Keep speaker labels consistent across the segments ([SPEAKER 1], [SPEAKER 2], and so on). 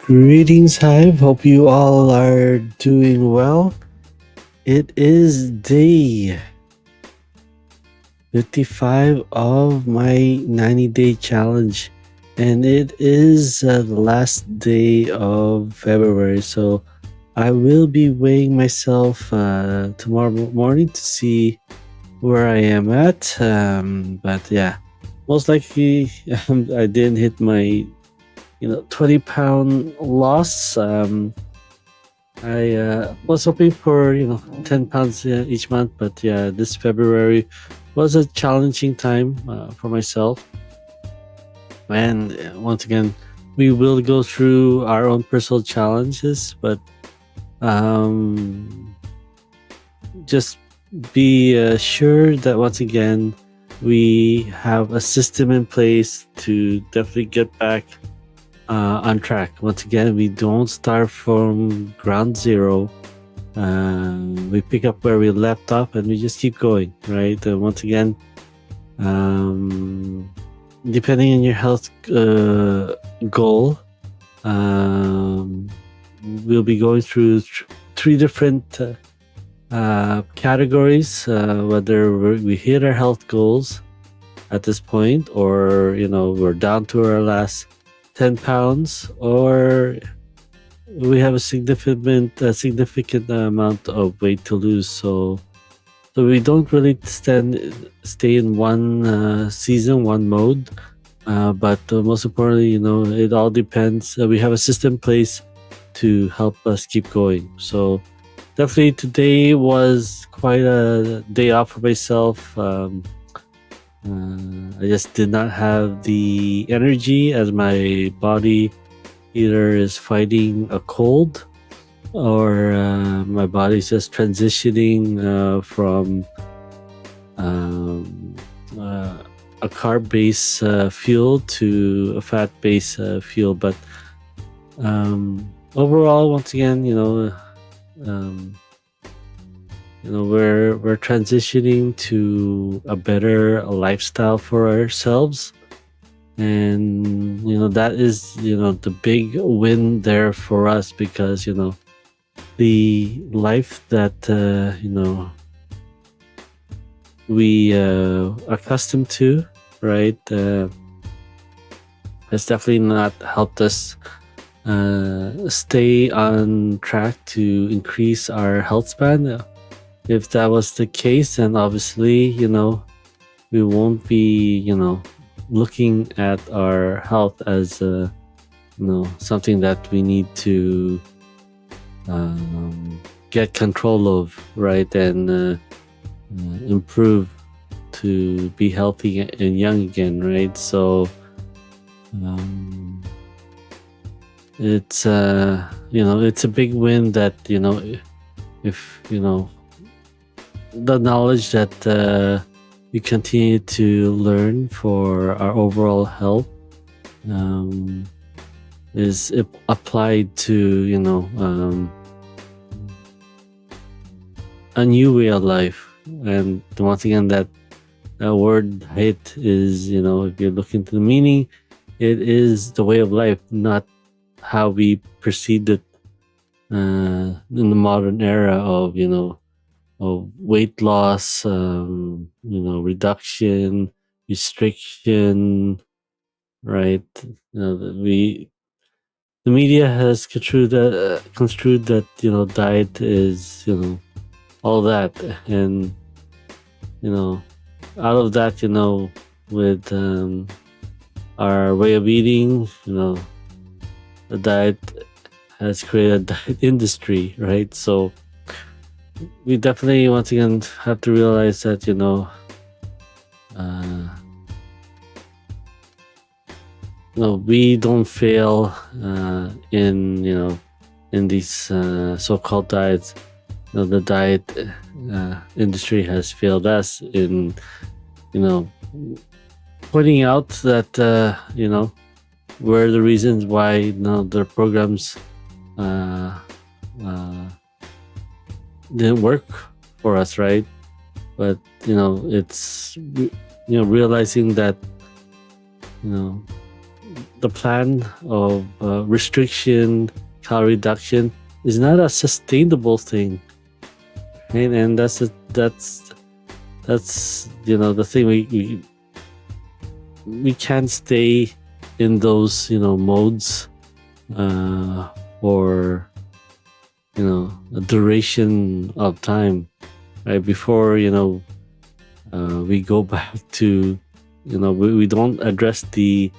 [SPEAKER 1] Greetings, Hive. Hope you all are doing well. It is day 55 of my 90-day challenge, and it is the last day of February. So I will be weighing myself tomorrow morning to see where I am at. But yeah, most likely I didn't hit my 20-pound loss. I was hoping for 10 pounds each month, but yeah, this February was a challenging time for myself. And once again, we will go through our own personal challenges, but um, just be sure that once again we have a system in place to definitely get back on track. Once again, we don't start from ground zero. We pick up where we left off and we just keep going, right? Once again, depending on your health goal, we'll be going through three different categories, whether we hit our health goals at this point, or we're down to our last 10 pounds, or we have a significant amount of weight to lose. So we don't really stay in one season, one mode. But most importantly, it all depends. We have a system in place to help us keep going. So definitely today was quite a day off for myself. I just did not have the energy, as my body either is fighting a cold, or my body's just transitioning from a carb-based fuel to a fat-based fuel. But overall, once again, we're transitioning to a better lifestyle for ourselves, and that is the big win there for us, because the life that we accustomed to, right, has definitely not helped us stay on track to increase our health span. If that was the case, then obviously we won't be looking at our health as something that we need to get control of, right, and improve to be healthy and young again, right? So it's it's a big win that if the knowledge that we continue to learn for our overall health is applied to a new way of life. And once again, that word diet is, if you look into the meaning, it is the way of life, not how we perceive it in the modern era of of weight loss, reduction, restriction, right? The media has construed that diet is all that, and out of that, with our way of eating, the diet has created a diet industry, right? So we definitely once again have to realize that we don't fail in these so-called diets. The diet industry has failed us in pointing out that were the reasons why their programs didn't work for us, right? But it's realizing that the plan of restriction, calorie reduction is not a sustainable thing, right? And that's the thing. We can't stay in those modes for a duration of time, right? Before we go back to we don't address the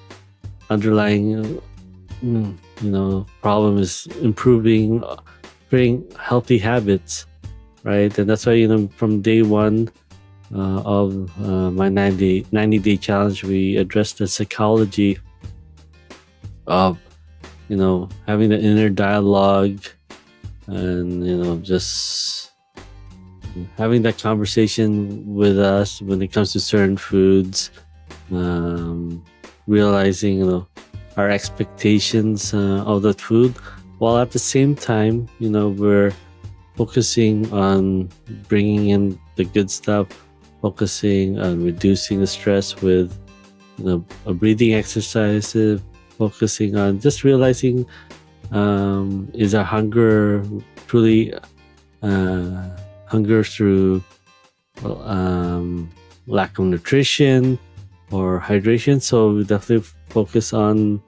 [SPEAKER 1] underlying problem is improving, creating healthy habits, right? And that's why from day one of my 90-day challenge, we addressed the psychology of having the inner dialogue, and just having that conversation with us when it comes to certain foods, realizing our expectations of that food, while at the same time we're focusing on bringing in the good stuff, focusing on reducing the stress with a breathing exercise, focusing on just realizing is our hunger truly hunger through lack of nutrition or hydration. So we definitely focus on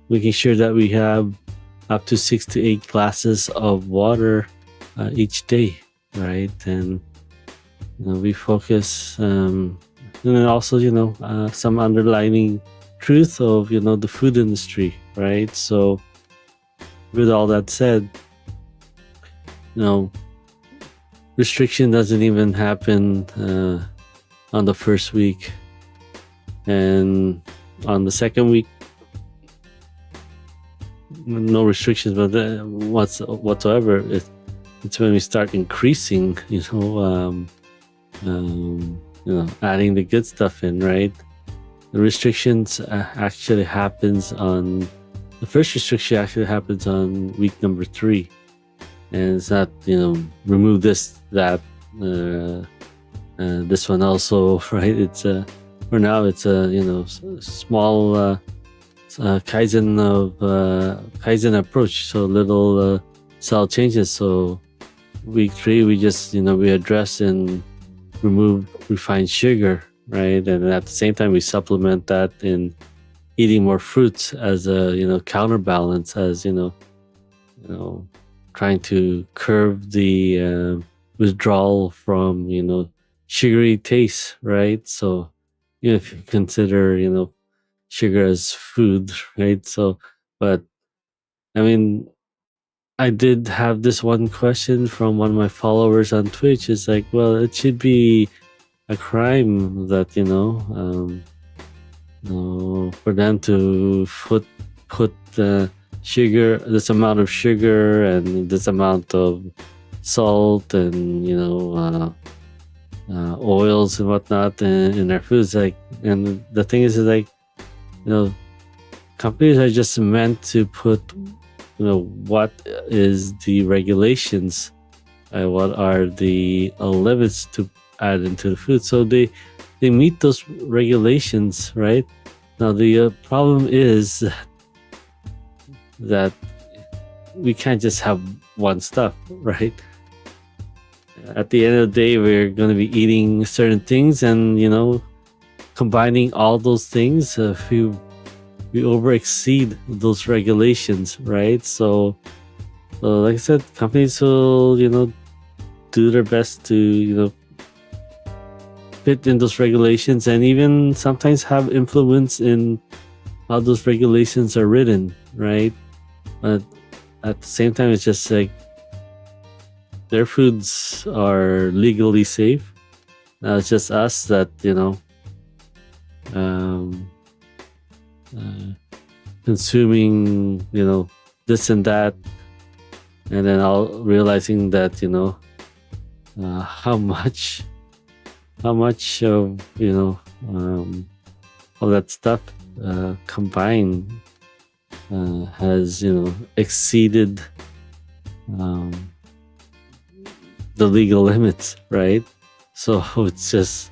[SPEAKER 1] making sure that we have up to 6 to 8 glasses of water each day, right? And we focus and then also some underlining truth of the food industry, right? So with all that said, restriction doesn't even happen on the first week, and on the second week no restrictions, but whatsoever. It's when we start increasing adding the good stuff in, right? The restrictions actually happens on the first restriction actually happens on week number 3, and it's not remove this, that, this one also, right? It's for now it's a small Kaizen approach, so little cell changes. So week 3 we just we address and remove refined sugar, right? And at the same time we supplement that in eating more fruits as a counterbalance, as trying to curb the withdrawal from sugary taste, right? So if you consider sugar as food, right? So, but I mean, I did have this one question from one of my followers on Twitch. It's like, well, it should be a crime that for them to put sugar, this amount of sugar and this amount of salt and oils and whatnot in their foods. Like, and the thing is like, companies are just meant to put what is the regulations, what are the limits to add into the food, so they meet those regulations, right? Now the problem is that we can't just have one stuff, right? At the end of the day, we're going to be eating certain things, and combining all those things, we over exceed those regulations, right? So like I said, companies will do their best to fit in those regulations, and even sometimes have influence in how those regulations are written, right? But at the same time, it's just like their foods are legally safe. Now it's just us that consuming this and that, and then all realizing that how much of all that stuff combined has exceeded the legal limits, right? So it's just,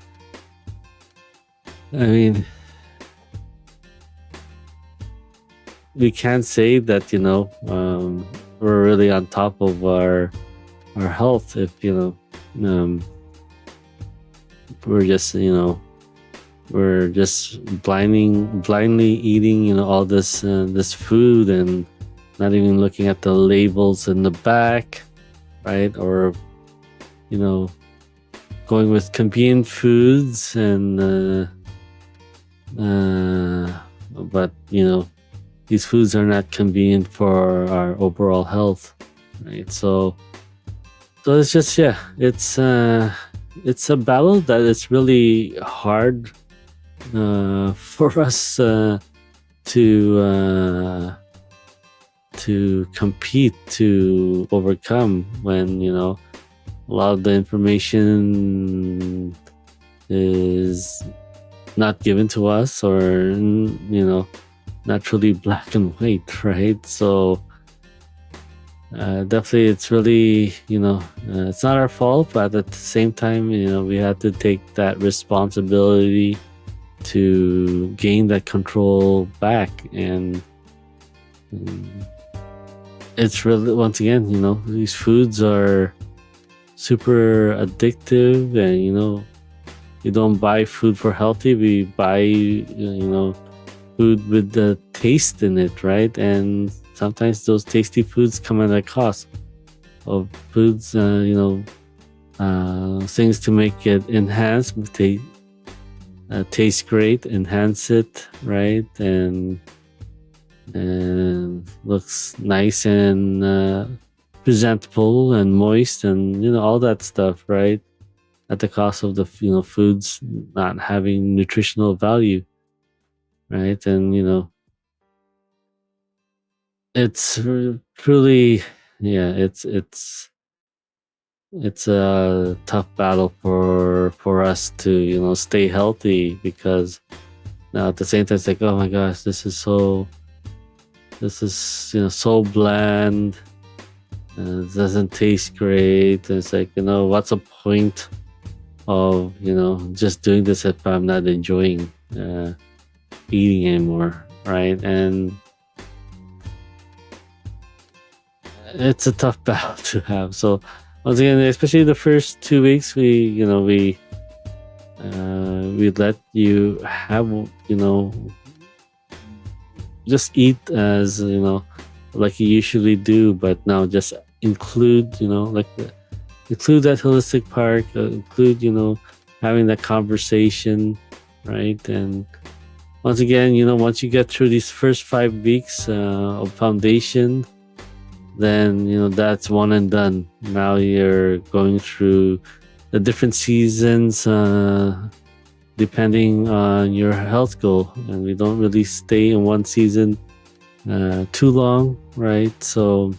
[SPEAKER 1] I mean, we can't say that we're really on top of our health if we're just we're just blindly eating all this food and not even looking at the labels in the back, right? Or going with convenient foods and but these foods are not convenient for our overall health, right? So it's just it's a battle that is really hard for us to compete, to overcome, when a lot of the information is not given to us, or not really black and white, right? So definitely it's really it's not our fault, but at the same time we have to take that responsibility to gain that control back. And it's really, once again, these foods are super addictive, and you don't buy food for healthy, we buy food with the taste in it, right? And sometimes those tasty foods come at a cost of foods, things to make it enhance, taste great, enhance it, right? And looks nice and presentable and moist, and all that stuff, right? At the cost of the foods not having nutritional value, right? And it's truly, yeah, it's a tough battle for us to stay healthy, because now at the same time it's like, oh my gosh, this is so bland, it doesn't taste great. And it's like, what's the point of just doing this if I'm not enjoying eating anymore, right? And it's a tough battle to have. So once again, especially the first 2 weeks, we let you have just eat as like you usually do, but now just include include that holistic part, include having that conversation, right? And once again, once you get through these first 5 weeks of foundation, then that's one and done. Now you're going through the different seasons depending on your health goal, and we don't really stay in one season too long, right? So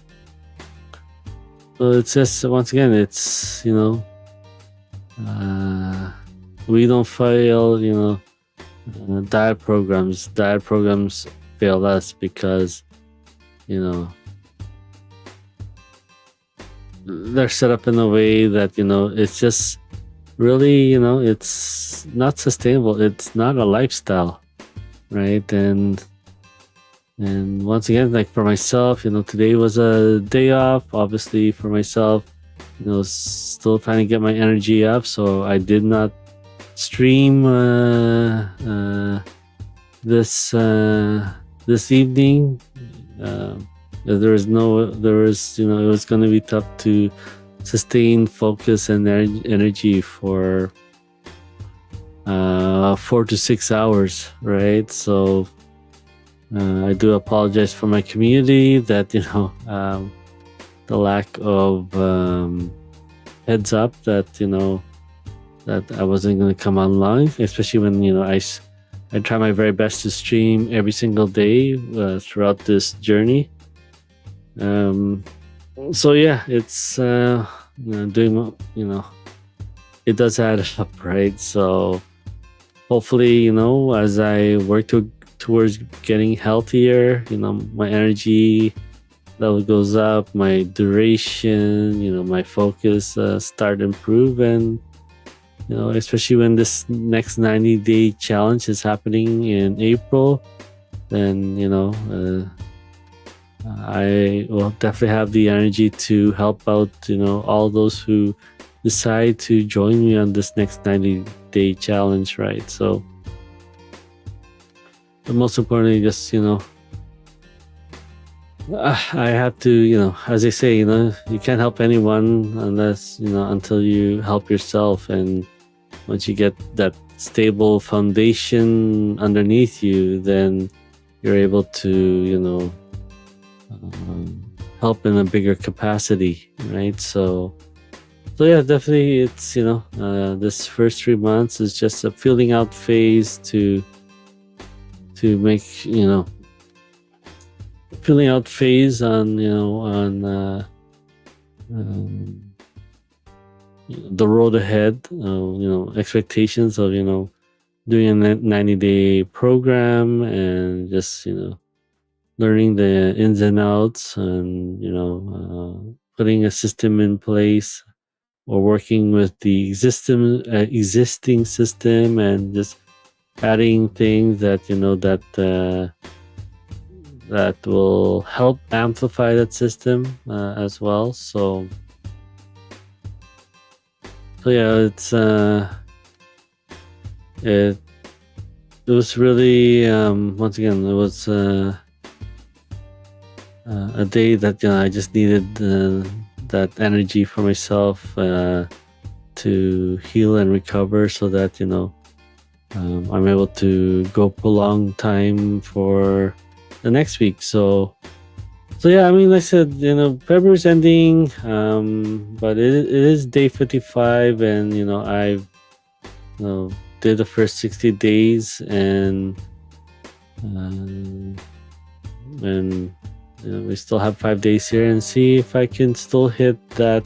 [SPEAKER 1] it's just, once again, it's we don't fail diet programs fail us, because they're set up in a way that it's just really it's not sustainable. It's not a lifestyle, right? And once again, like for myself, today was a day off, obviously, for myself, still trying to get my energy up, so I did not stream this evening. It was going to be tough to sustain focus and energy for 4 to 6 hours, right? So I do apologize for my community that the lack of heads up that that I wasn't going to come online, especially when I try my very best to stream every single day throughout this journey. So yeah, it's doing it does add up, right? So hopefully as I work towards getting healthier, my energy level goes up, my duration, my focus start to improve, and especially when this next 90-day challenge is happening in April, then I will definitely have the energy to help out, all those who decide to join me on this next 90-day challenge, right? So, but most importantly, just, I have to, as they say, you can't help anyone unless, until you help yourself. And once you get that stable foundation underneath you, then you're able to, help in a bigger capacity, right? So yeah, definitely, it's this first 3 months is just a filling out phase to make filling out phase on um, the road ahead. Expectations of doing a 90-day program, and just learning the ins and outs, and putting a system in place, or working with the existing system, and just adding things that that will help amplify that system as well. So yeah, it was really, once again, it was a day that I just needed that energy for myself to heal and recover, so that I'm able to go prolong time for the next week. So yeah, I mean, like I said, February's ending, but it is day 55, and I've did the first 60 days, and we still have 5 days here, and see if I can still hit that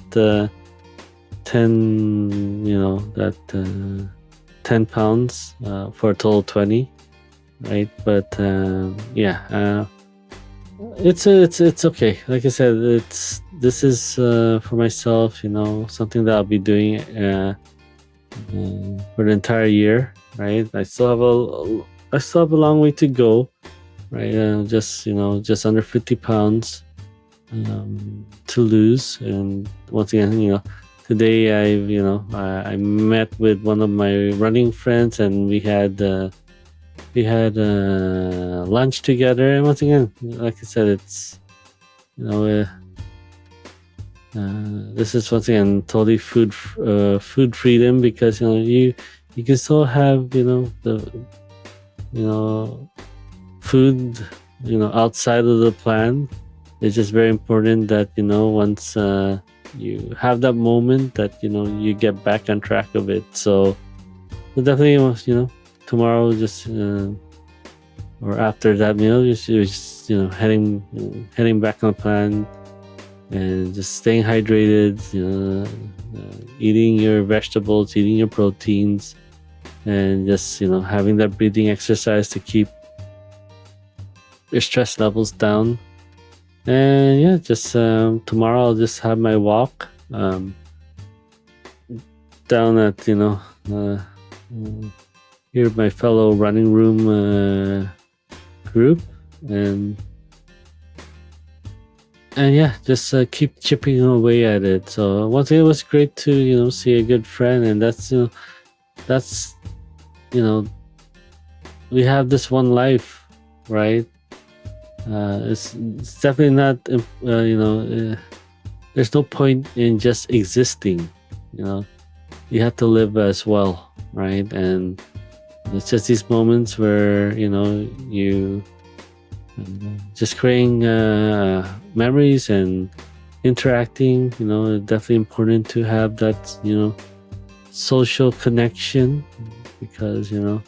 [SPEAKER 1] 10 pounds for a total 20, right? But yeah, it's okay. Like I said, this is for myself, something that I'll be doing for the entire year, right? I still have a long way to go, right? Just under 50 pounds to lose. And once again, today I met with one of my running friends, and we had lunch together. And once again, like I said, it's this is once again totally food freedom, because you can still have the food outside of the plan. It's just very important that once you have that moment, that you get back on track of it. So definitely, tomorrow, just or after that meal, just heading back on plan, and just staying hydrated, eating your vegetables, eating your proteins, and just having that breathing exercise to keep your stress levels down. And yeah, just tomorrow I'll just have my walk down at here, my fellow running room group, and yeah, just keep chipping away at it. So once again, it was great to see a good friend, and that's we have this one life, right? It's definitely not there's no point in just existing. You have to live as well, right? And it's just these moments where you just creating memories and interacting. It's definitely important to have that social connection, because it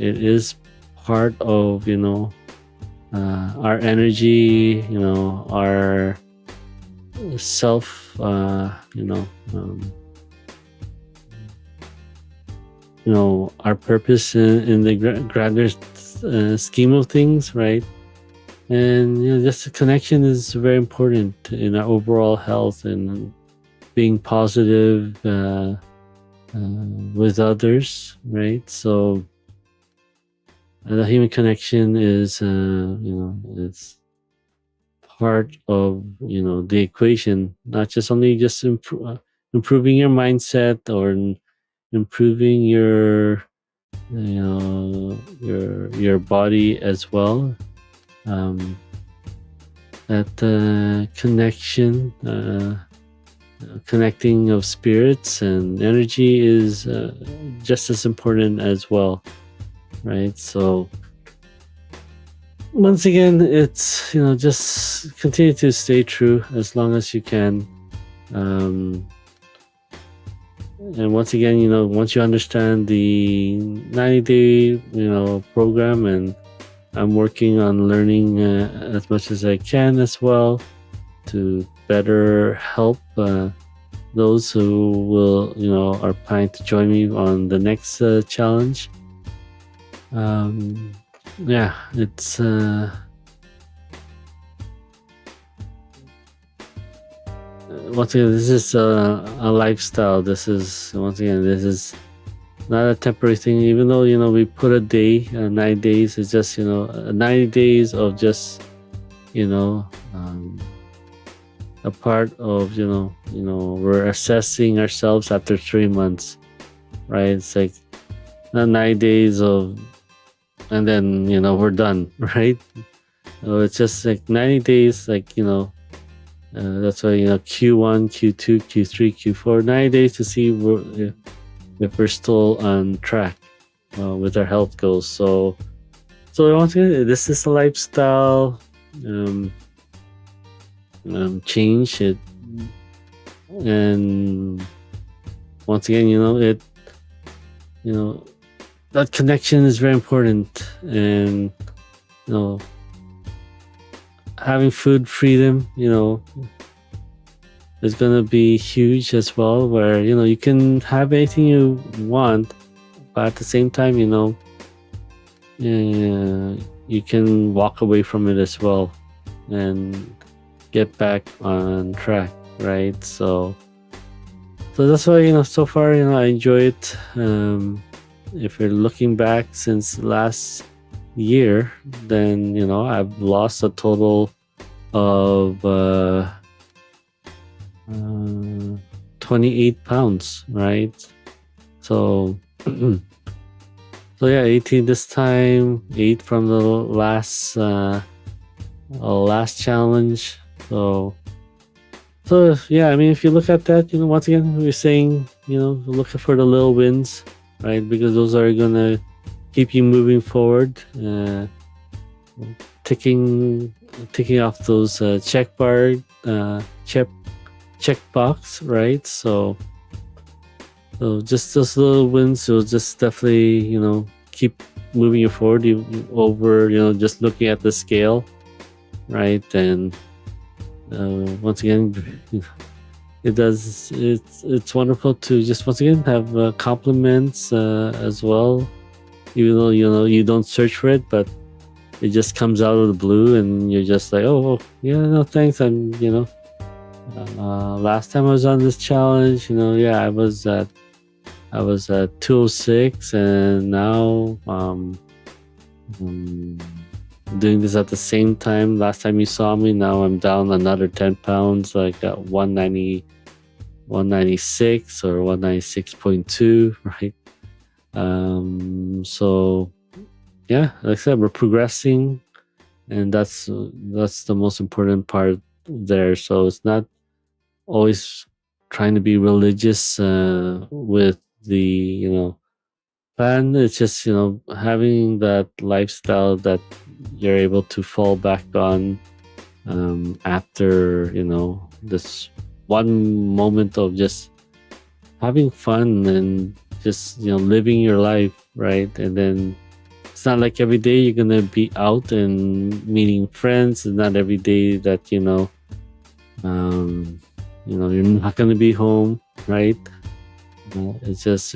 [SPEAKER 1] is part of our energy, our self, our purpose in the grander scheme of things, right? And just the connection is very important in our overall health, and being positive with others, right? So The human connection is, it's part of the equation. Not just only just improving your mindset or improving your body as well. Um, that connection, connecting of spirits and energy is just as important as well, right? So once again, it's just continue to stay true as long as you can. Um, and once again, once you understand the 90-day program, and I'm working on learning as much as I can as well to better help those who will are planning to join me on the next challenge. Yeah, it's once again, this is a lifestyle. This is not a temporary thing. Even though we put a day, 9 days. It's just 90 days of just a part of we're assessing ourselves after 3 months, right? It's like not 9 days of, and then we're done, right? So it's just like 90 days, like that's why Q1, Q2, Q3, Q4, 90 days to see if we're still on track with our health goals. So once again, this is a lifestyle change. It, and once again, that connection is very important, and having food freedom, is gonna be huge as well. Where you can have anything you want, but at the same time, you can walk away from it as well, and get back on track, right? So that's why so far I enjoy it. If you're looking back since last year, then I've lost a total of 28 pounds, right? So so yeah, 18 this time, 8 from the last challenge. So yeah, I mean, if you look at that, once again, we're saying looking for the little wins, right? Because those are gonna keep you moving forward, ticking off those check box, right? So just those little wins will just definitely keep moving you forward over just looking at the scale, right? And once again, it's wonderful to just once again have compliments as well, even though you don't search for it, but it just comes out of the blue, and you're just like, oh yeah, no thanks. I'm last time I was on this challenge, I was at 206, and now doing this at the same time. Last time you saw me, now I'm down another 10 pounds, like at 196 or 196.2, right? So yeah, like I said, we're progressing, and that's the most important part there. So it's not always trying to be religious with the plan. It's just having that lifestyle that you're able to fall back on after this one moment of just having fun and just living your life, right? And then it's not like every day you're gonna be out and meeting friends. It's not every day that you're not gonna be home, right? It's just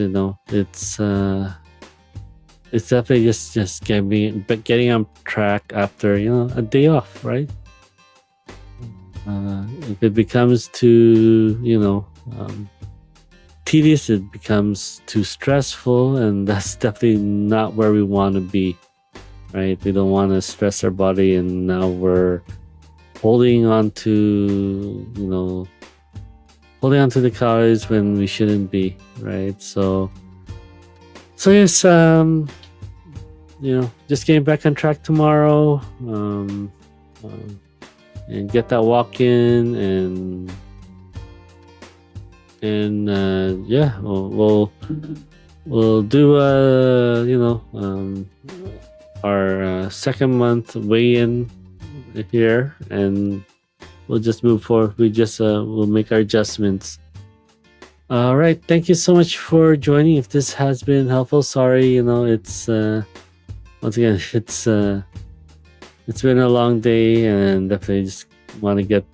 [SPEAKER 1] it's definitely just getting on track after a day off, right? If it becomes too tedious, it becomes too stressful, and that's definitely not where we want to be. right? We don't want to stress our body, and now we're holding on to, holding on to the calories when we shouldn't be, right? So yes, just getting back on track tomorrow, and get that walk in, and yeah, we'll do our second month weigh in here, and we'll just move forward. We'll make our adjustments. All right, thank you so much for joining. If this has been helpful, sorry, it's once again, it's been a long day, and definitely just want to get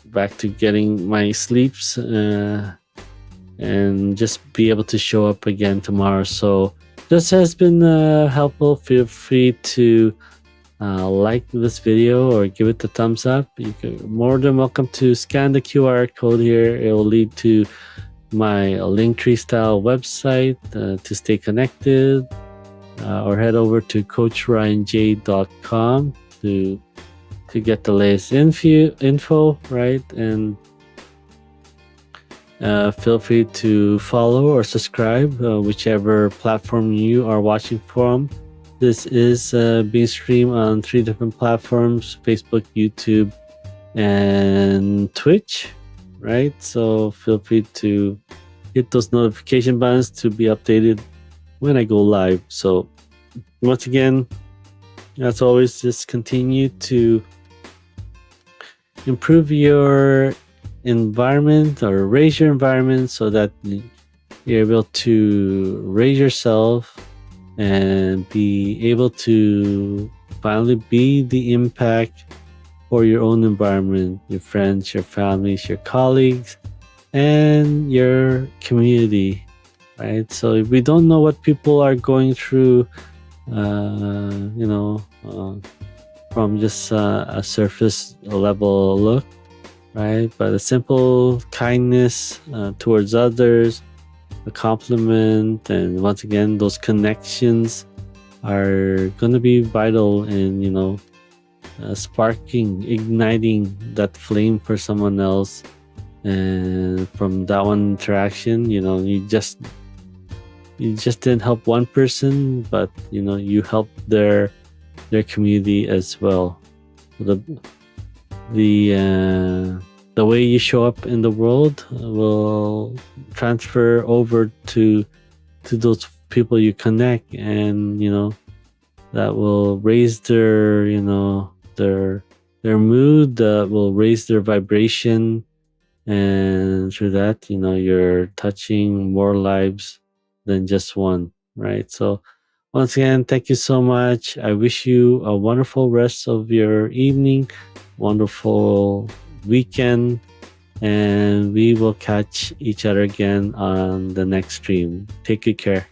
[SPEAKER 1] back to getting my sleeps, and just be able to show up again tomorrow. So this has been helpful. Feel free to like this video or give it the thumbs up. You're more than welcome to scan the QR code here. It will lead to my Linktree style website to stay connected, or head over to coachryanj.com to get the latest info, right? And feel free to follow or subscribe, whichever platform you are watching from. This is being streamed on 3 different platforms: Facebook, YouTube, and Twitch, right? So feel free to hit those notification buttons to be updated when I go live. So once again, as always, just continue to improve your environment or raise your environment so that you're able to raise yourself and be able to finally be the impact for your own environment, your friends, your families, your colleagues, and your community, right? So if we don't know what people are going through, from just a surface level look, right? But a simple kindness towards others, a compliment, and once again, those connections are going to be vital in, sparking, igniting that flame for someone else. And from that one interaction, you just didn't help one person, but you helped their community as well. The way you show up in the world will transfer over to those people you connect, and that will raise their their mood, that will raise their vibration, and through that you're touching more lives than just one, right? So once again, thank you so much. I wish you a wonderful rest of your evening, wonderful weekend, and we will catch each other again on the next stream. Take good care.